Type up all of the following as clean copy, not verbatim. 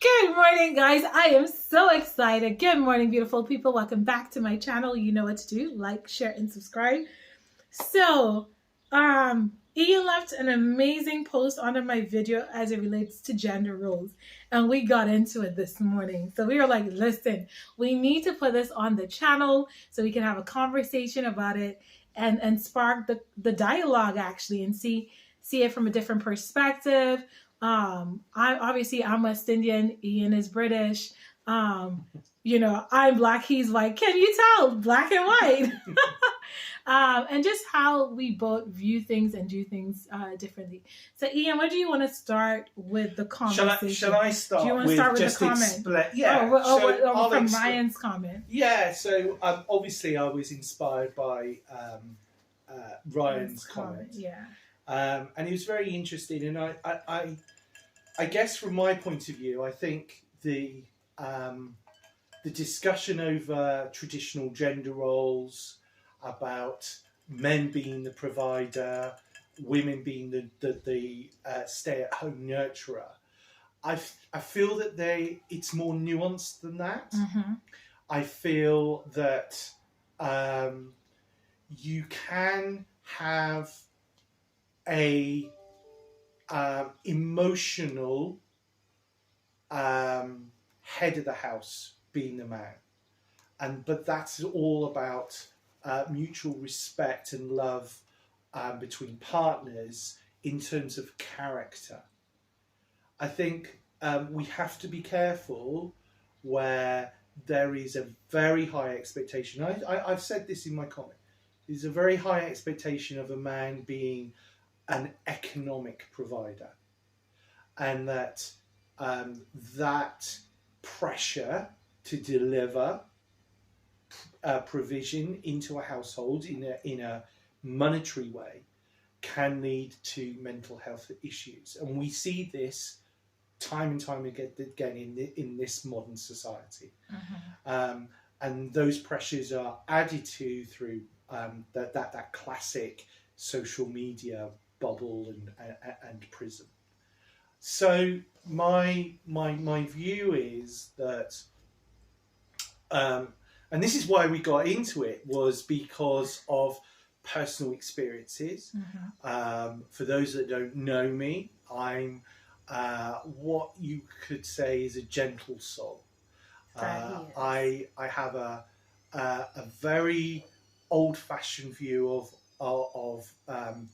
Good morning, guys. I am so excited. Good morning, beautiful people. Welcome back to my channel. You know what to do. Like, share, and subscribe. So, Iain left an amazing post under my video as it relates to gender roles. And we got into it this morning. So we were like, listen, we need to put this on the channel so we can have a conversation about it and spark the dialogue actually and see it from a different perspective. I'm West Indian, Iain is British. I'm black, he's white. Can you tell? Black and white. And just how we both view things and do things differently. So Iain, where do you want to start with the conversation? Shall I start? Do you want to start with the comment? Yeah. From Ryan's comment. Yeah, so obviously I was inspired by Ryan's comment. Yeah. And it was very interesting, and I guess from my point of view, I think the discussion over traditional gender roles, about men being the provider, women being the stay-at-home nurturer, I feel that it's more nuanced than that. Mm-hmm. I feel that you can have a emotional head of the house being the man, but that's all about mutual respect and love between partners in terms of character. I think we have to be careful where there is a very high expectation. I've said this in my comment. There's a very high expectation of a man being an economic provider, and that that pressure to deliver provision into a household in a monetary way can lead to mental health issues, and we see this time and time again in this modern society. Mm-hmm. And those pressures are added to through that classic social media bubble and prism. So my view is that, and this is why we got into it, was because of personal experiences. Mm-hmm. For those that don't know me, I'm what you could say is a gentle soul. I have a very old-fashioned view of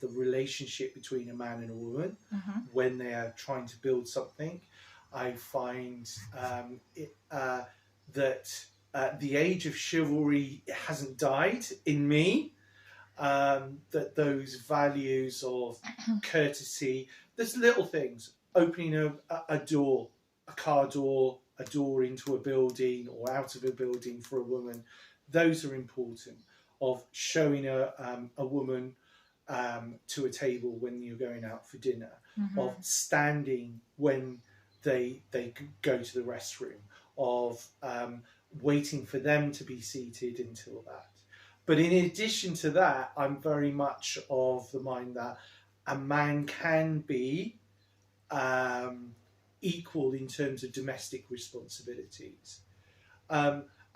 the relationship between a man and a woman. Mm-hmm. When they are trying to build something. I find that the age of chivalry hasn't died in me. That those values of courtesy, there's little things, opening a door, a car door, a door into a building or out of a building for a woman, those are important. Of showing a woman to a table when you're going out for dinner, mm-hmm. of standing when they go to the restroom, of waiting for them to be seated until that. But in addition to that, I'm very much of the mind that a man can be equal in terms of domestic responsibilities.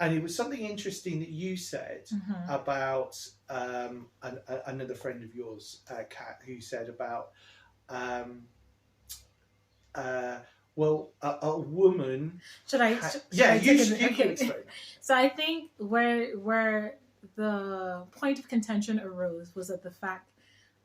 And it was something interesting that you said, mm-hmm. about another friend of yours, Kat, who said about, a woman. Should I explain. So I think where the point of contention arose was at the fact,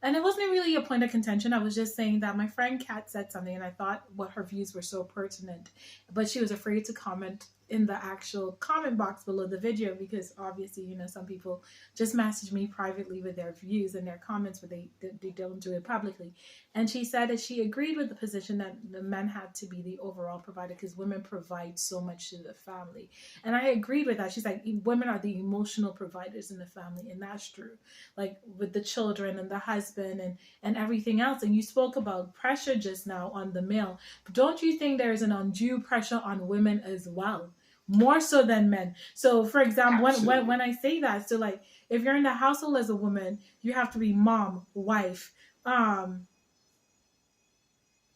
and it wasn't really a point of contention. I was just saying that my friend Kat said something, and I thought what her views were so pertinent, but she was afraid to comment in the actual comment box below the video because obviously, some people just message me privately with their views and their comments, but they don't do it publicly. And she said that she agreed with the position that the men had to be the overall provider because women provide so much to the family. And I agreed with that. She's like, women are the emotional providers in the family, and that's true. Like with the children and the husband and everything else. And you spoke about pressure just now on the male. But don't you think there is an undue pressure on women as well? More so than men. So for example, when I say that, so like if you're in the household as a woman, you have to be mom, wife,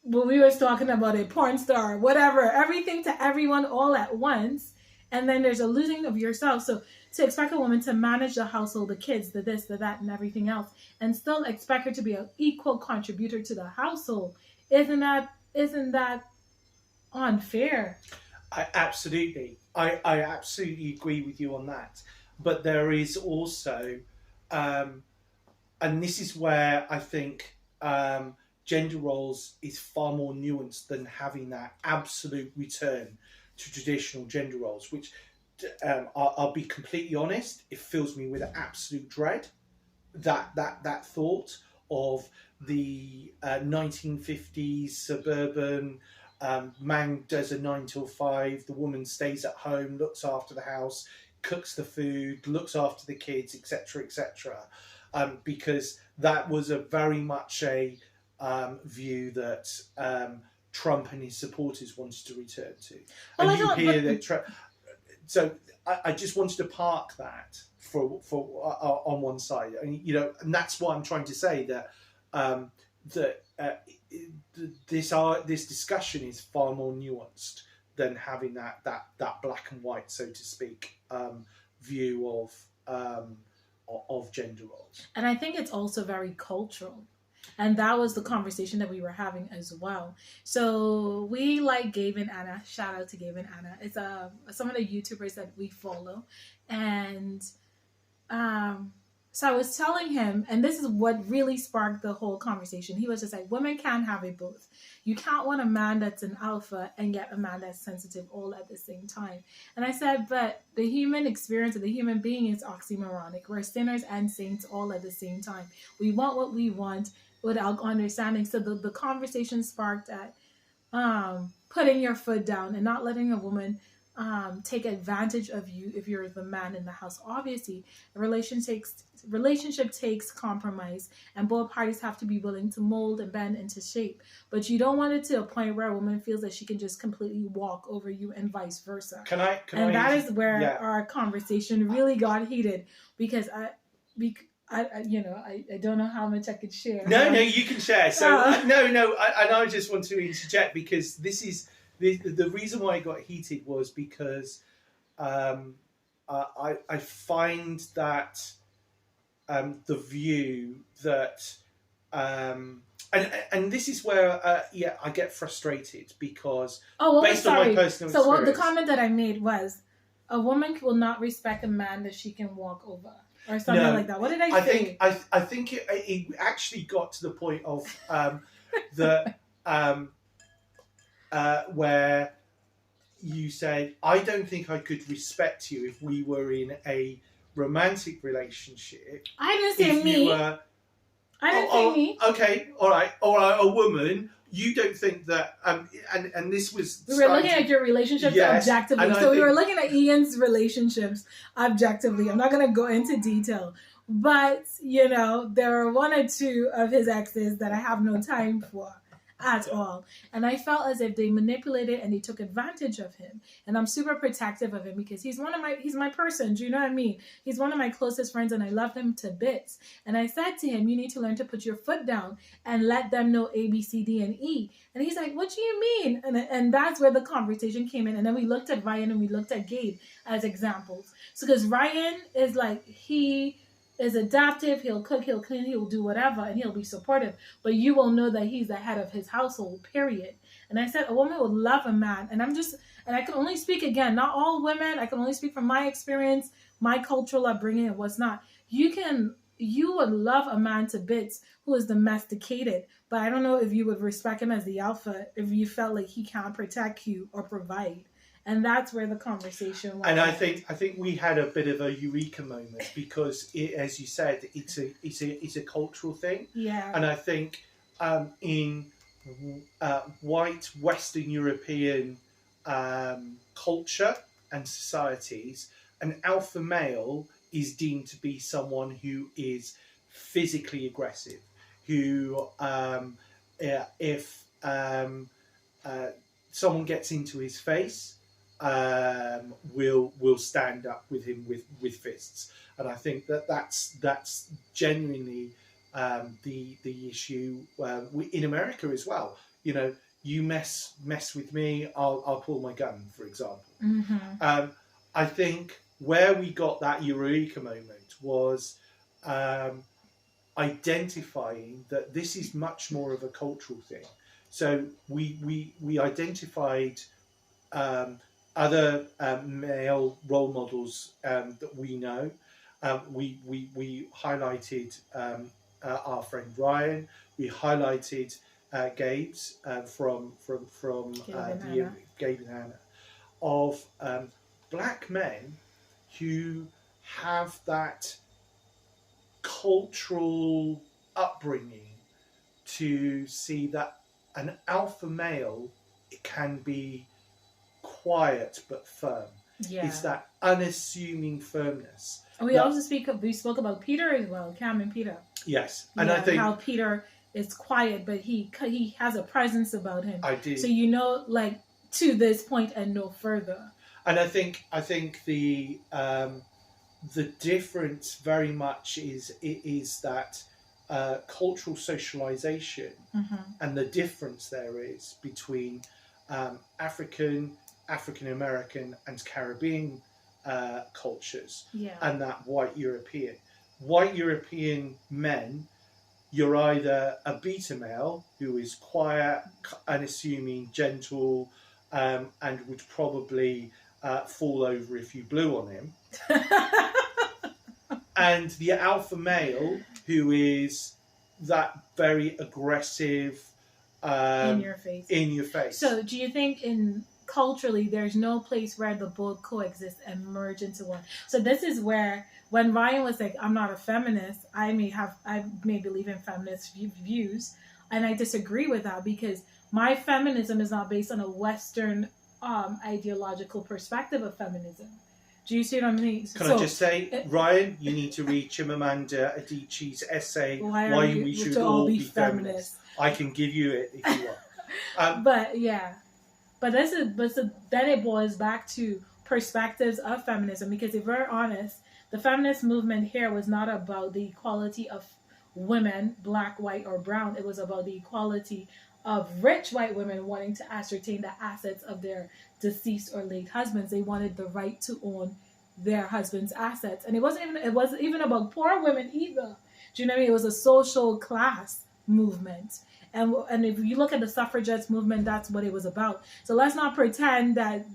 when we was talking about a porn star, whatever, everything to everyone all at once. And then there's a losing of yourself. So to expect a woman to manage the household, the kids, the this, the that, and everything else, and still expect her to be an equal contributor to the household, isn't that unfair? I absolutely agree with you on that. But there is also, and this is where I think gender roles is far more nuanced than having that absolute return to traditional gender roles, which I'll be completely honest, it fills me with absolute dread. That thought of the 1950s suburban man does a 9 till 5, the woman stays at home, looks after the house, cooks the food, looks after the kids, etc., etc. Because that was a very much a view that Trump and his supporters wanted to return to. Well, And you hear that. So I just wanted to park that for on one side, and and that's what I'm trying to say, that this discussion is far more nuanced than having that black and white, so to speak, view of gender roles. And I think it's also very cultural. And that was the conversation that we were having as well. So we like Gabe and Anna. Shout out to Gabe and Anna. It's some of the YouTubers that we follow. And so I was telling him, and this is what really sparked the whole conversation. He was just like, women can't have it both. You can't want a man that's an alpha and yet a man that's sensitive all at the same time. And I said, but the human experience of the human being is oxymoronic. We're sinners and saints all at the same time. We want what we want without understanding. So the conversation sparked at putting your foot down and not letting a woman take advantage of you if you're the man in the house. Obviously, a relationship takes compromise, and both parties have to be willing to mold and bend into shape. But you don't want it to a point where a woman feels that she can just completely walk over you and vice versa. That is where our conversation really got heated, because I don't know how much I could share. No, you can share. So I just want to interject, because this is the reason why it got heated was because I find that the view that and this is where I get frustrated, because based on my personal experience. So the comment that I made was, a woman will not respect a man that she can walk over. Or something like that. What did I say? I think it actually got to the point of where you said, I don't think I could respect you if we were in a romantic relationship. I didn't say me. I didn't say me. Okay, all right. Or a woman. You don't think that, and this was... We were looking at your relationships objectively. So we were looking at Ian's relationships objectively. I'm not going to go into detail. But, there are one or two of his exes that I have no time for at all. And I felt as if they manipulated and they took advantage of him. And I'm super protective of him, because he's my person. Do you know what I mean? He's one of my closest friends, and I love him to bits. And I said to him, you need to learn to put your foot down and let them know A, B, C, D, and E. And he's like, what do you mean? And that's where the conversation came in. And then we looked at Ryan and we looked at Gabe as examples. So because Ryan is like, he is adaptive, he'll cook, he'll clean, he'll do whatever, and he'll be supportive. But you will know that he's the head of his household, period. And I said, a woman would love a man. And I can only speak, again, not all women, I can only speak from my experience, my cultural upbringing, and what's not. You would love a man to bits who is domesticated, but I don't know if you would respect him as the alpha if you felt like he can't protect you or provide. And that's where the conversation went. And I think we had a bit of a eureka moment, because as you said, it's a cultural thing. Yeah. And I think in white Western European culture and societies, an alpha male is deemed to be someone who is physically aggressive, who if someone gets into his face, will stand up with him with fists. And I think that's genuinely the issue in America as well. you know, you mess with me, I'll pull my gun, for example. I think where we got that eureka moment was identifying that this is much more of a cultural thing. So we identified other male role models that we know. We highlighted our friend Ryan. We highlighted Gabe's from Gabe and Hannah, of black men who have that cultural upbringing to see that an alpha male can be quiet but firm. Yeah. It's that unassuming firmness. And we spoke about Peter as well, Cam and Peter. Yes, and I think how Peter is quiet, but he has a presence about him. I do. So you know, like, to this point and no further. And I think the difference very much is that cultural socialization, and the difference there is between African American and Caribbean cultures, and that white European. White European men, you're either a beta male who is quiet, unassuming, gentle, and would probably fall over if you blew on him. And the alpha male who is that very aggressive, in your face. So do you think culturally there's no place where the both coexist and merge into one? So this is where, when Ryan was like, I'm not a feminist, I may believe in feminist views, and I disagree with that, because my feminism is not based on a Western ideological perspective of feminism. Do you see what I mean? Can I just say, Ryan, you need to read Chimamanda Adichie's essay, Why We Should All Be Feminists. I can give you it if you want. But then it boils back to perspectives of feminism, because if we're honest, the feminist movement here was not about the equality of women, black, white, or brown. It was about the equality of rich white women wanting to ascertain the assets of their deceased or late husbands. They wanted the right to own their husband's assets. And it wasn't even about poor women either. Do you know what I mean? It was a social class movement. And if you look at the suffragettes movement, that's what it was about. So let's not pretend that,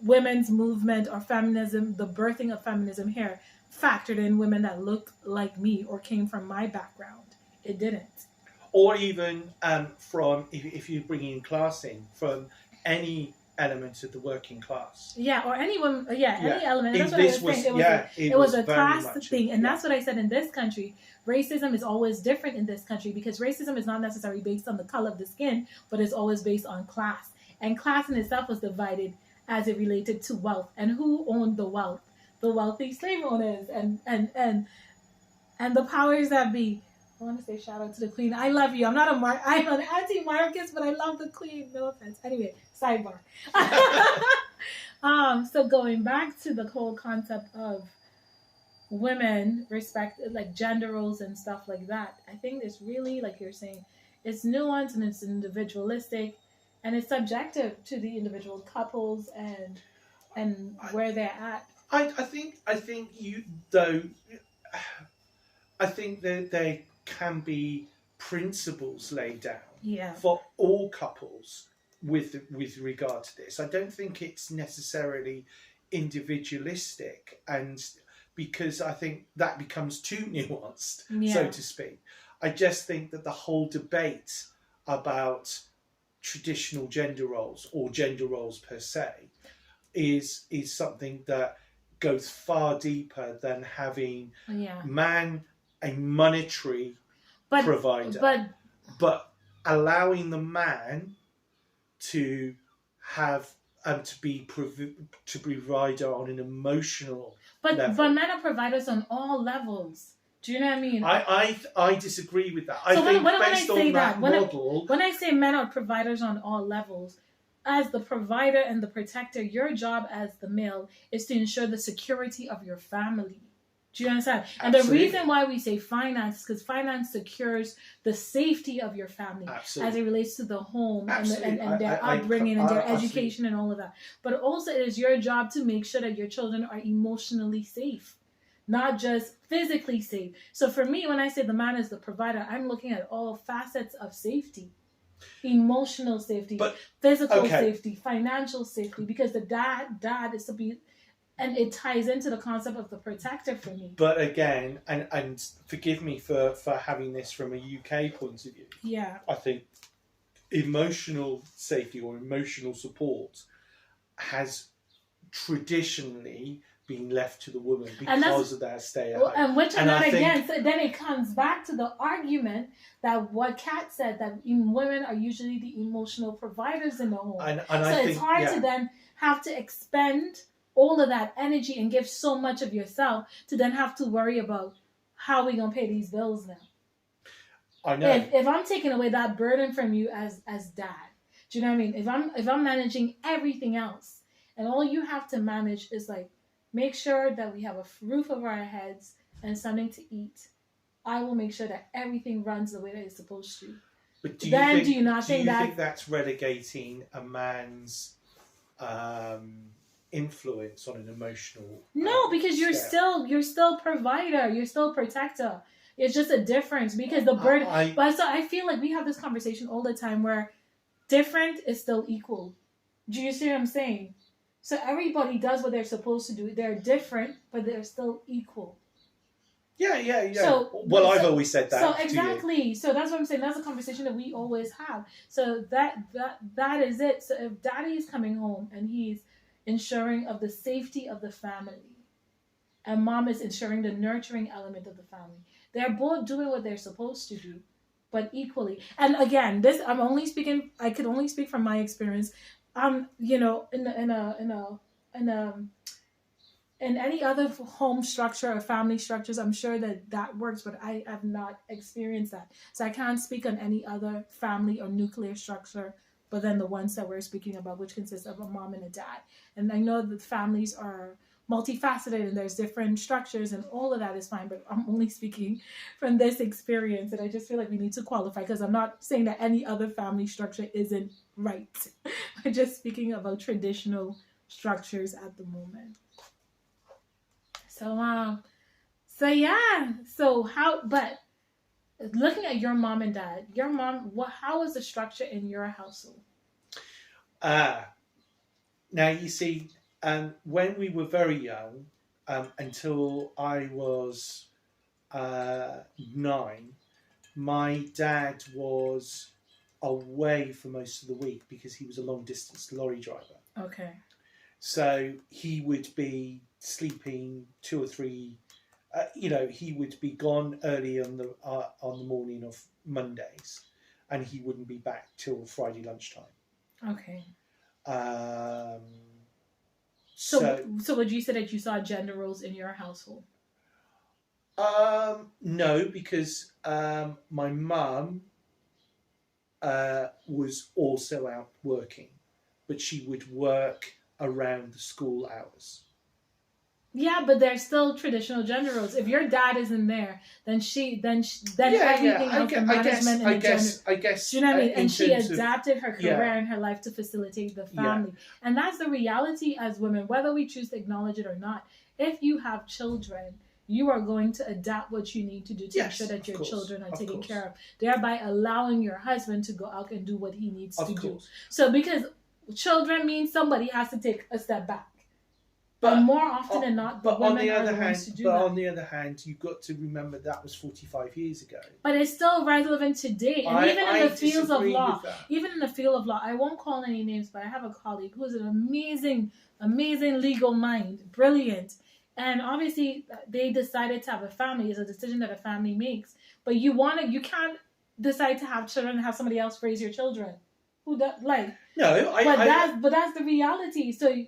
women's movement or feminism, the birthing of feminism here, factored in women that looked like me or came from my background. It didn't. Or even from, if you bring in classing, from any element of the working class. Yeah, or any woman, any element. That's what I was saying. It was a class thing. And that's what I said in this country. Racism is always different in this country, because racism is not necessarily based on the color of the skin, but it's always based on class. And class in itself was divided as it related to wealth. And who owned the wealth? The wealthy slave owners and the powers that be. I want to say shout out to the Queen. I love you. I'm an anti-monarchist, but I love the Queen. No offense. Anyway, sidebar. So going back to the whole concept of women respect, like gender roles and stuff like that, I think it's really, like you're saying, it's nuanced and it's individualistic, and it's subjective to the individual couples and where they're at. I think that there can be principles laid down for all couples with regard to this. I don't think it's necessarily individualistic, and because I think that becomes too nuanced, so to speak. I just think that the whole debate about traditional gender roles or gender roles per se is something that goes far deeper than having man a monetary provider, but allowing the man to have to be provider on an emotional level. But men are providers on all levels. Do you know what I mean? I disagree with that. So I think based on that model, when I say men are providers on all levels, as the provider and the protector, your job as the male is to ensure the security of your family. Do you understand? Absolutely. And the reason why we say finance is because finance secures the safety of your family. Absolutely. As it relates to the home and Absolutely. their upbringing and their education absolutely. and all of that. But also it is your job to make sure that your children are emotionally safe, not just physically safe. So for me, when I say the man is the provider, I'm looking at all facets of safety. Emotional safety, physical safety, financial safety, because the dad is to be, and it ties into the concept of the protector for me. But again, and forgive me for having this from a UK point of view. Yeah. I think emotional safety or emotional support has traditionally been left to the woman because of their stay at home. And which and not again, so then it comes back to the argument that what Kat said, that women are usually the emotional providers in the home. And so it's hard to then have to expend all of that energy and give so much of yourself to then have to worry about how we gonna pay these bills now. I know. If I'm taking away that burden from you as dad, do you know what I mean? If I'm managing everything else and all you have to manage is like make sure that we have a roof over our heads and something to eat, I will make sure that everything runs the way that it's supposed to. But do you think that's relegating a man's influence on an emotional? No, because you're still provider, you're still protector. It's just a difference because the burden. But so I feel like we have this conversation all the time where different is still equal. Do you see what I'm saying? So everybody does what they're supposed to do. They're different, but they're still equal. Yeah. So, I've always said that. So exactly. So that's what I'm saying. That's a conversation that we always have. So that is it. So if daddy is coming home and he's ensuring of the safety of the family, and mom is ensuring the nurturing element of the family, they're both doing what they're supposed to do, but equally. And again, I could only speak from my experience. In any other home structure or family structures, I'm sure that works, but I have not experienced that. So I can't speak on any other family or nuclear structure, but then the ones that we're speaking about, which consists of a mom and a dad. And I know that families are multifaceted and there's different structures and all of that is fine, but I'm only speaking from this experience, and I just feel like we need to qualify because I'm not saying that any other family structure isn't right. We're just speaking about traditional structures at the moment. But looking at your mom and dad, how was the structure in your household? Now you see, when we were very young, until I was 9, my dad was away for most of the week because he was a long distance lorry driver. Okay. So he would be sleeping 2 or 3. He would be gone early on the morning of Mondays, and he wouldn't be back till Friday lunchtime. Okay. So would you say that you saw gender roles in your household? No, because my mum was also out working, but she would work around the school hours. Yeah, but there's still traditional gender roles. If your dad isn't there, then everything else, the management and the gender. I guess. Do you know what I mean? And she adapted her career and her life to facilitate the family. Yeah. And that's the reality as women, whether we choose to acknowledge it or not. If you have children, you are going to adapt what you need to do to ensure that your children are taken care of, thereby allowing your husband to go out and do what he needs to do. So because children means somebody has to take a step back. But more often than not, the women are the ones to do that. But on the other hand, you've got to remember that was 45 years ago. But it's still relevant today. And even in the fields of law, I won't call any names, but I have a colleague who's an amazing legal mind, brilliant. And obviously, they decided to have a family. It's a decision that a family makes. But you can't decide to have children and have somebody else raise your children. But that's the reality. So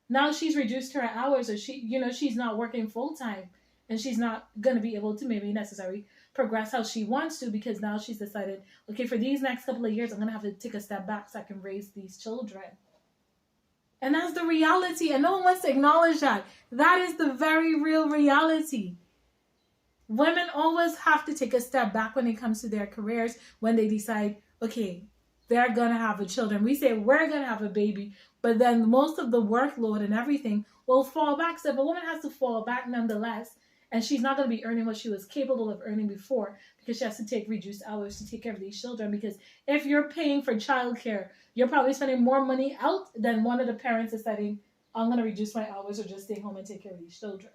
now she's reduced her hours, or she's not working full time, and she's not going to be able to maybe necessarily progress how she wants to, because now she's decided, okay, for these next couple of years, I'm going to have to take a step back so I can raise these children. And that's the reality, and no one wants to acknowledge that. That is the very real reality. women always have to take a step back when it comes to their careers, when they decide, okay, they're going to have a children. We say we're going to have a baby, but then most of the workload and everything will fall back. So if a woman has to fall back nonetheless, and she's not going to be earning what she was capable of earning before, because she has to take reduced hours to take care of these children. Because if you're paying for childcare, you're probably spending more money out than one of the parents deciding, I'm going to reduce my hours or just stay home and take care of these children.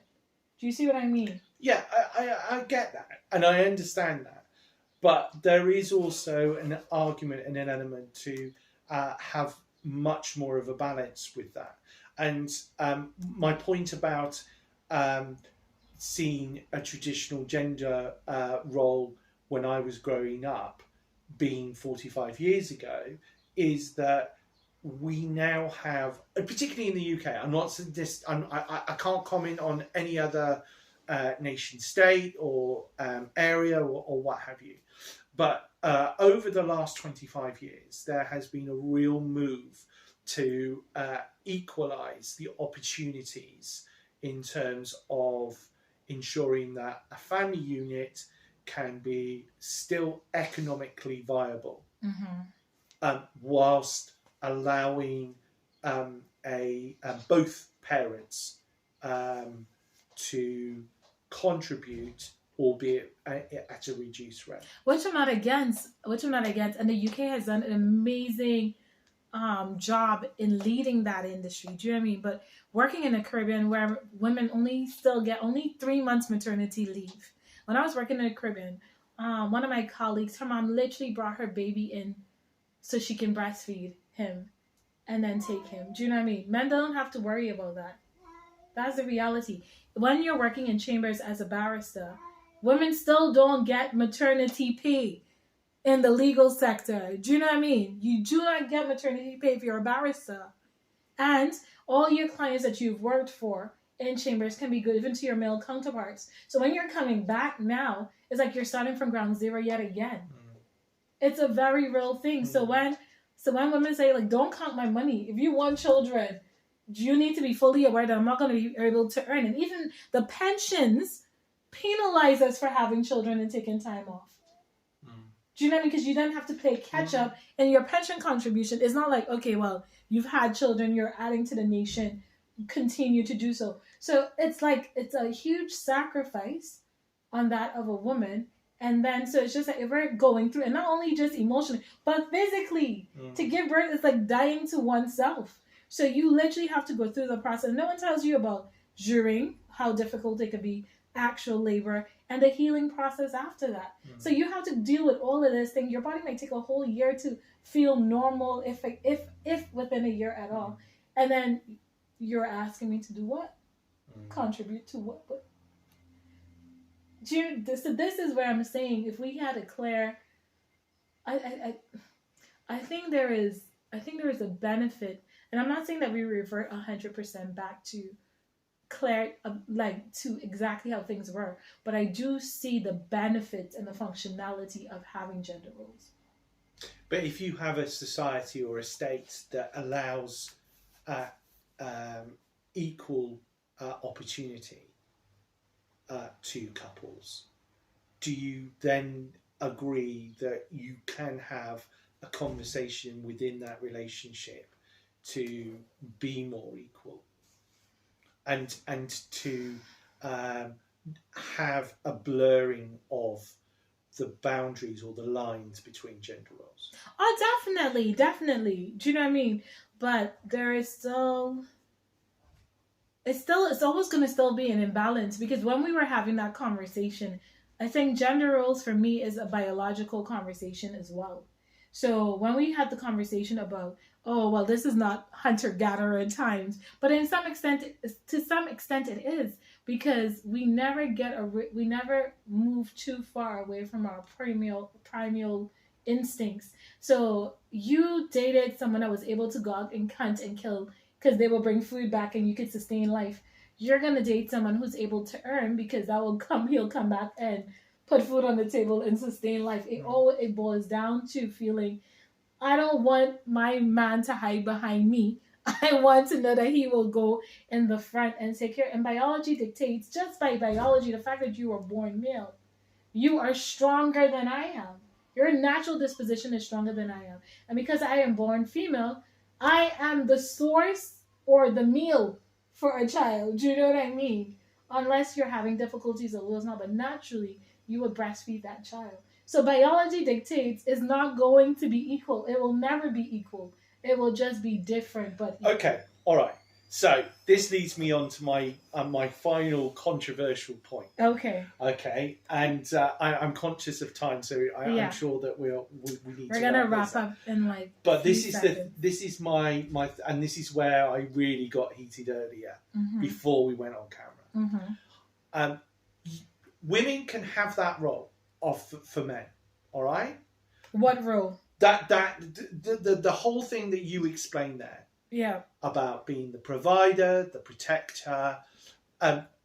Do you see what I mean? Yeah, I get that, and I understand that. But there is also an argument and an element to have much more of a balance with that. And my point about seeing a traditional gender role when I was growing up, being 45 years ago, is that we now have, particularly in the UK, I can't comment on any other nation state or area or what have you. But over the last 25 years, there has been a real move to equalise the opportunities in terms of ensuring that a family unit can be still economically viable, whilst allowing both parents to contribute, albeit at a reduced rate. Which I'm not against. And the UK has done an amazing job in leading that industry. Do you know what I mean? But working in the Caribbean, where women still get 3 months maternity leave. When I was working in the Caribbean, one of my colleagues, her mom literally brought her baby in so she can breastfeed him and then take him. Do you know what I mean? Men don't have to worry about that. That's the reality. When you're working in chambers as a barrister, women still don't get maternity pay in the legal sector. Do you know what I mean? You do not get maternity pay if you're a barrister. And all your clients that you've worked for in chambers can be given to your male counterparts. So when you're coming back now, it's like you're starting from ground zero yet again. It's a very real thing. So when women say, like, don't count my money. If you want children, you need to be fully aware that I'm not going to be able to earn. And even the pensions penalize us for having children and taking time off. Do you know what I mean? Because you then have to pay catch up, and your pension contribution is not like, okay, well, you've had children, you're adding to the nation, continue to do so. So it's like, it's a huge sacrifice on that of a woman. And then, so it's just like, if we're going through, and not only just emotionally, but physically, to give birth is like dying to oneself. So you literally have to go through the process. No one tells you about during, how difficult it could be, actual labor, and the healing process after that. So you have to deal with all of this thing. Your body might take a whole year to feel normal, if within a year at all. And then you're asking me to do what? Contribute to what? But so this is where I'm saying, if we had a clear, I think there is a benefit, and I'm not saying that we revert 100% back to clear, like to exactly how things were, but I do see the benefits and the functionality of having gender roles. But if you have a society or a state that allows equal opportunity to couples, do you then agree that you can have a conversation within that relationship to be more equal, and to have a blurring of the boundaries or the lines between gender roles? Oh, definitely. Do you know what I mean? But there is still, it's always going to still be an imbalance, because when we were having that conversation, I think gender roles for me is a biological conversation as well. So when we had the conversation about, oh, well, this is not hunter-gatherer times, but to some extent it is, because we never move too far away from our primal instincts. So you dated someone that was able to go out and hunt and kill because they will bring food back and you could sustain life. You're going to date someone who's able to earn, because he'll come back and put food on the table and sustain life. It boils down to feeling, I don't want my man to hide behind me. I want to know that he will go in the front and take care. And biology dictates, just by biology, the fact that you were born male, you are stronger than I am. Your natural disposition is stronger than I am. And because I am born female, I am the source or the meal for a child. Do you know what I mean? Unless you're having difficulties or wills not, but naturally you would breastfeed that child. So biology dictates is not going to be equal. It will never be equal. It will just be different, but equal. Okay, all right. So this leads me on to my final controversial point. Okay. Okay, and I'm conscious of time, so I'm sure that we need. We're gonna wrap up in like. But this is my and this is where I really got heated earlier before we went on camera. Women can have that role for men. All right. What role? The whole thing that you explained there. Yeah. About being the provider, the protector,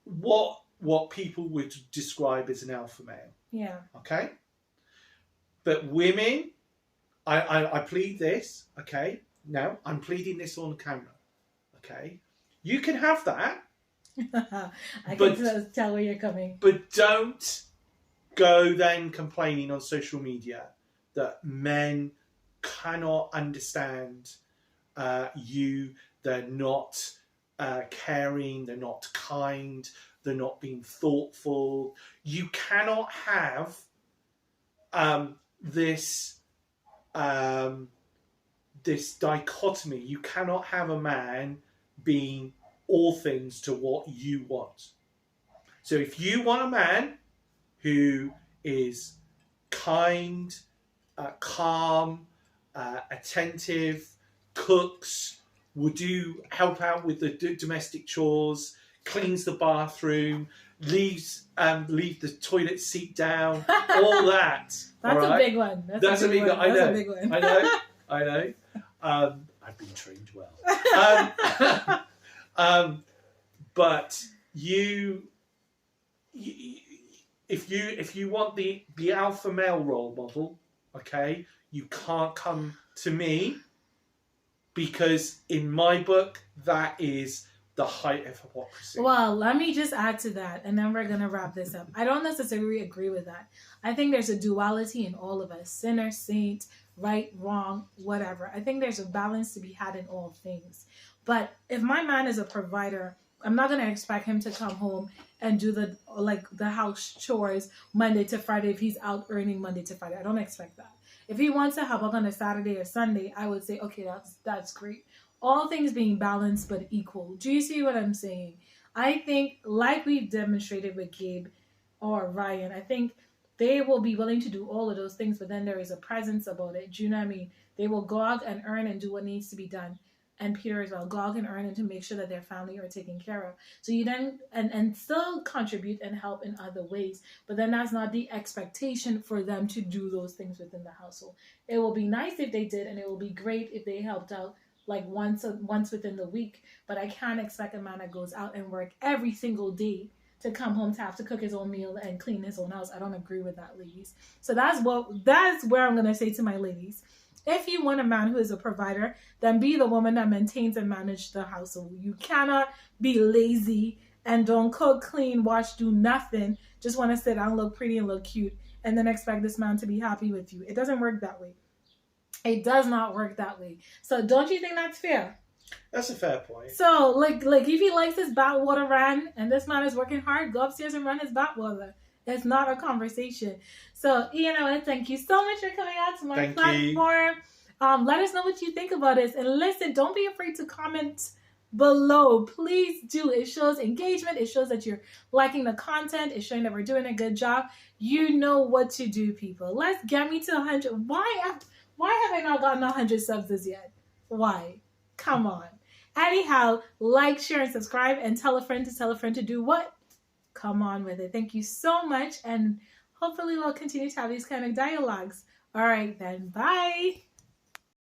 what people would describe as an alpha male. Yeah. Okay. But women, I plead this. Okay. Now I'm pleading this on camera. Okay. You can have that. I can tell where you're coming. But don't go then complaining on social media that men cannot understand you, they're not caring, they're not kind, they're not being thoughtful. You cannot have this dichotomy. You cannot have a man being all things to what you want. So if you want a man who is kind, calm, attentive, cooks, will help out with the domestic chores, cleans the bathroom, leave the toilet seat down, all that. That's a big one. That's a big one. I know. That's a big one. I know. I've been trained well. But if you want the alpha male role model, okay, you can't come to me, because in my book that is the height of hypocrisy. Well, let me just add to that, and then we're gonna wrap this up. I don't necessarily agree with that. I think there's a duality in all of us: sinner, saint, right, wrong, whatever. I think there's a balance to be had in all things. But if my man is a provider, I'm not gonna expect him to come home and do the house chores Monday to Friday if he's out earning Monday to Friday. I don't expect that. If he wants to help out on a Saturday or Sunday, I would say, okay, that's great. All things being balanced but equal. Do you see what I'm saying? I think, like we've demonstrated with Gabe or Ryan, I think they will be willing to do all of those things, but then there is a presence about it. Do you know what I mean? They will go out and earn and do what needs to be done. And Peter as well, go out and earn and to make sure that their family are taken care of. So you then, and still contribute and help in other ways. But then that's not the expectation for them to do those things within the household. It will be nice if they did, and it will be great if they helped out like once within the week. But I can't expect a man that goes out and work every single day to come home to have to cook his own meal and clean his own house. I don't agree with that, ladies. So that's where I'm going to say to my ladies. If you want a man who is a provider, then be the woman that maintains and manages the household. You cannot be lazy and don't cook, clean, wash, do nothing. Just want to sit down, look pretty and look cute, and then expect this man to be happy with you. It doesn't work that way. It does not work that way. So don't you think that's fair? That's a fair point. So like if he likes his bathwater ran and this man is working hard, go upstairs and run his bathwater. It's not a conversation. So, Iain and I, thank you so much for coming out to my platform. Let us know what you think about this. And listen, don't be afraid to comment below. Please do. It shows engagement. It shows that you're liking the content. It's showing that we're doing a good job. You know what to do, people. Let's get me to 100. Why have I not gotten 100 subs as yet? Why? Come on. Anyhow, like, share, and subscribe, and tell a friend to do what? Come on with it. Thank you so much, and hopefully we'll continue to have these kind of dialogues. All right then, bye.